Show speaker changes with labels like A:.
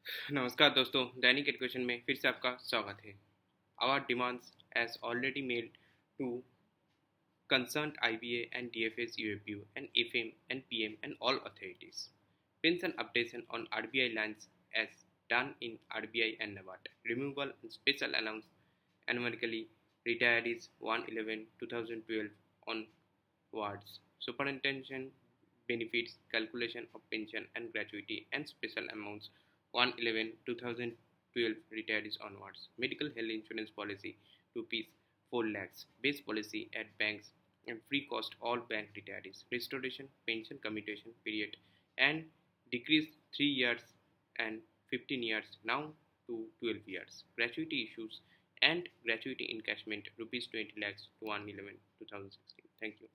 A: नमस्कार दोस्तों, दैनिक एजुकेशन में फिर से आपका स्वागत है। Our demands as already mailed to concerned IBA and DFS UAPU and FM and PM and all authorities. Pins and updates on RBI lines as done in RBI and NABARD. Removal and special allowance anomalically retirees 1/11/2012 onwards. Superannuation benefits calculation of pension and gratuity and special amounts 1/11/2012 retirees onwards. Medical health insurance policy rupees 4 lakhs. Base policy at banks and free cost all bank retirees. Restoration pension commutation period and decrease 3 years and 15 years now to 12 years. Gratuity issues and gratuity encashment rupees 20 lakhs to 1/11/2016. Thank you.